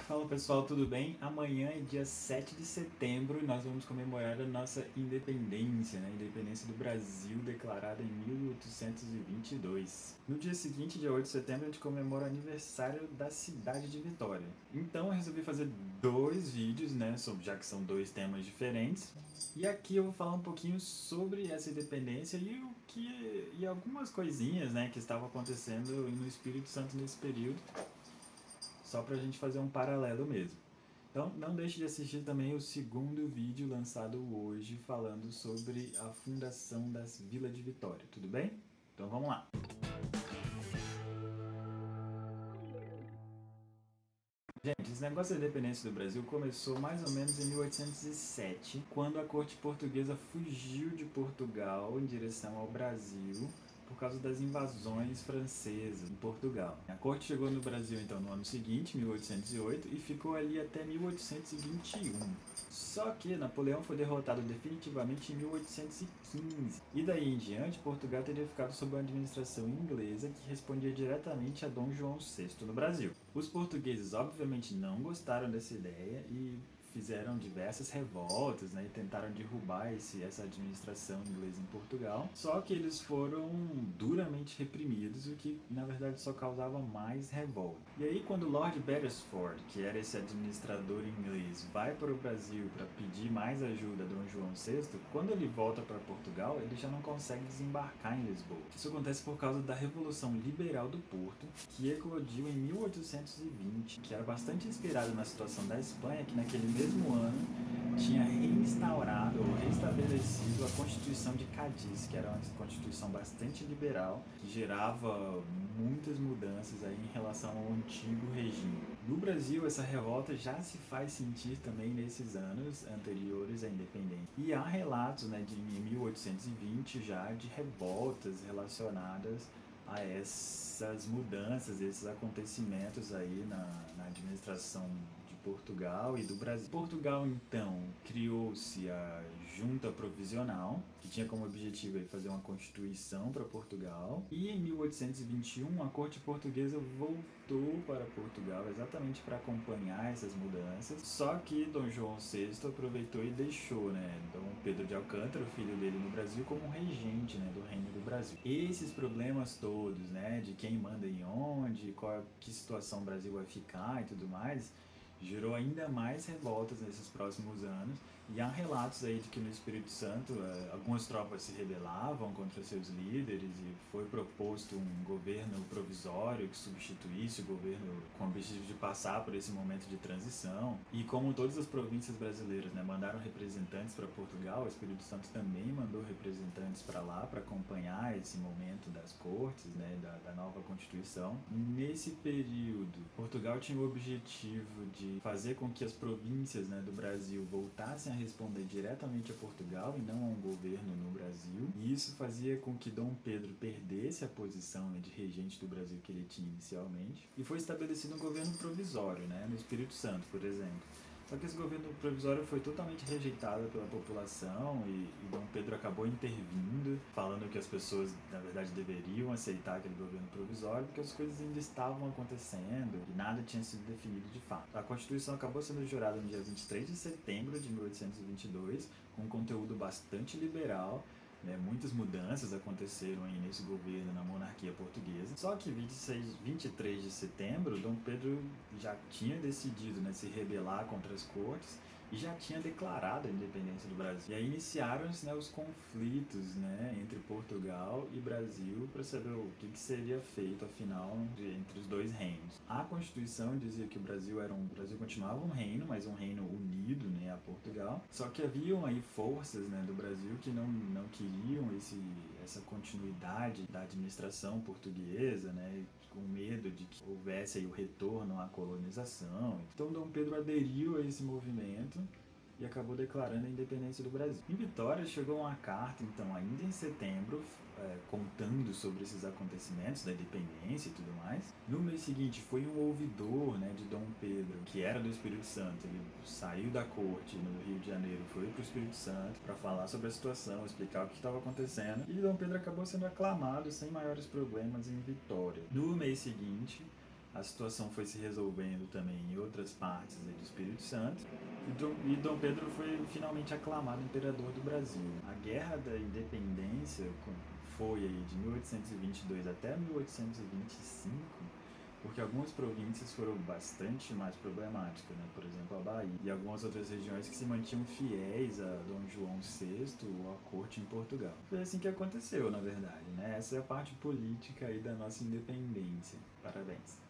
Fala pessoal, tudo bem? Amanhã é dia 7 de setembro e nós vamos comemorar a nossa independência, né? A independência do Brasil declarada em 1822. No dia seguinte, dia 8 de setembro, a gente comemora o aniversário da cidade de Vitória. Então eu resolvi fazer dois vídeos, né? Já que são dois temas diferentes. E aqui eu vou falar um pouquinho sobre essa independência e algumas coisinhas, né, que estavam acontecendo no Espírito Santo nesse período, só pra gente fazer um paralelo mesmo. Então, não deixe de assistir também o segundo vídeo lançado hoje falando sobre a fundação das Vila de Vitória, tudo bem? Então vamos lá. Gente, esse negócio da independência do Brasil começou mais ou menos em 1807, quando a corte portuguesa fugiu de Portugal em direção ao Brasil por causa das invasões francesas em Portugal. A corte chegou no Brasil então no ano seguinte, 1808, e ficou ali até 1821. Só que Napoleão foi derrotado definitivamente em 1815. E daí em diante, Portugal teria ficado sob a administração inglesa, que respondia diretamente a Dom João VI no Brasil. Os portugueses obviamente não gostaram dessa ideia e fizeram diversas revoltas, né, e tentaram derrubar essa administração inglesa em Portugal. Só que eles foram duramente reprimidos, o que na verdade só causava mais revolta. E aí quando Lord Beresford, que era esse administrador inglês, vai para o Brasil para pedir mais ajuda a Dom João VI, quando ele volta para Portugal, ele já não consegue desembarcar em Lisboa. Isso acontece por causa da Revolução Liberal do Porto, que eclodiu em 1820, que era bastante inspirado na situação da Espanha, que naquele mesmo ano tinha reinstaurado ou restabelecido a Constituição de Cádiz, que era uma constituição bastante liberal, que gerava muitas mudanças aí em relação ao antigo regime. No Brasil, essa revolta já se faz sentir também nesses anos anteriores à independência. E há relatos, né, de 1820 já de revoltas relacionadas a essas mudanças, esses acontecimentos aí na administração de Portugal e do Brasil. Portugal, então, criou-se a Junta Provisional, que tinha como objetivo aí fazer uma constituição para Portugal. E em 1821, a corte portuguesa voltou para Portugal exatamente para acompanhar essas mudanças. Só que Dom João VI aproveitou e deixou, né, Dom Pedro de Alcântara, o filho dele no Brasil, como regente, né, do Reino do Brasil. Esses problemas todos, né, de quem manda em onde, que situação o Brasil vai ficar e tudo mais, gerou ainda mais revoltas nesses próximos anos, e há relatos aí de que no Espírito Santo algumas tropas se rebelavam contra seus líderes e foi proposto um governo provisório que substituísse o governo com o objetivo de passar por esse momento de transição. E como todas as províncias brasileiras, né, mandaram representantes para Portugal, o Espírito Santo também mandou representantes para lá para acompanhar esse momento das cortes, né, da nova Constituição. Nesse período, Portugal tinha o objetivo de fazer com que as províncias, né, do Brasil voltassem a responder diretamente a Portugal e não a um governo no Brasil. E isso fazia com que Dom Pedro perdesse a posição, né, de regente do Brasil que ele tinha inicialmente. E foi estabelecido um governo provisório, né, no Espírito Santo, por exemplo. Só que esse governo provisório foi totalmente rejeitado pela população e Dom Pedro acabou intervindo, falando que as pessoas, na verdade, deveriam aceitar aquele governo provisório, porque as coisas ainda estavam acontecendo e nada tinha sido definido de fato. A Constituição acabou sendo jurada no dia 23 de setembro de 1822, com um conteúdo bastante liberal, né, muitas mudanças aconteceram aí nesse governo, na monarquia portuguesa. Só que 23 de setembro, Dom Pedro já tinha decidido, né, se rebelar contra as cortes e já tinha declarado a independência do Brasil. E aí iniciaram-se, né, os conflitos, né, entre Portugal e Brasil para saber o que seria feito, afinal, entre os dois reinos. A Constituição dizia que o Brasil continuava um reino, mas um reino unido, né, a Portugal. Só que haviam aí forças, né, do Brasil que não queriam essa continuidade da administração portuguesa, né, com medo de que houvesse aí o retorno à colonização. Então Dom Pedro aderiu a esse movimento e acabou declarando a independência do Brasil. Em Vitória chegou uma carta, então, ainda em setembro, contando sobre esses acontecimentos da independência e tudo mais. No mês seguinte foi um ouvidor, né, de Dom Pedro, que era do Espírito Santo. Ele saiu da corte no Rio de Janeiro, foi para o Espírito Santo para falar sobre a situação, explicar o que estava acontecendo. E Dom Pedro acabou sendo aclamado sem maiores problemas em Vitória. No mês seguinte, a situação foi se resolvendo também em outras partes aí do Espírito Santo, e Dom Pedro foi finalmente aclamado imperador do Brasil. A Guerra da Independência foi aí de 1822 até 1825, porque algumas províncias foram bastante mais problemáticas, né? Por exemplo, a Bahia e algumas outras regiões que se mantinham fiéis a Dom João VI ou à corte em Portugal. Foi assim que aconteceu, na verdade, né? Essa é a parte política aí da nossa independência. Parabéns.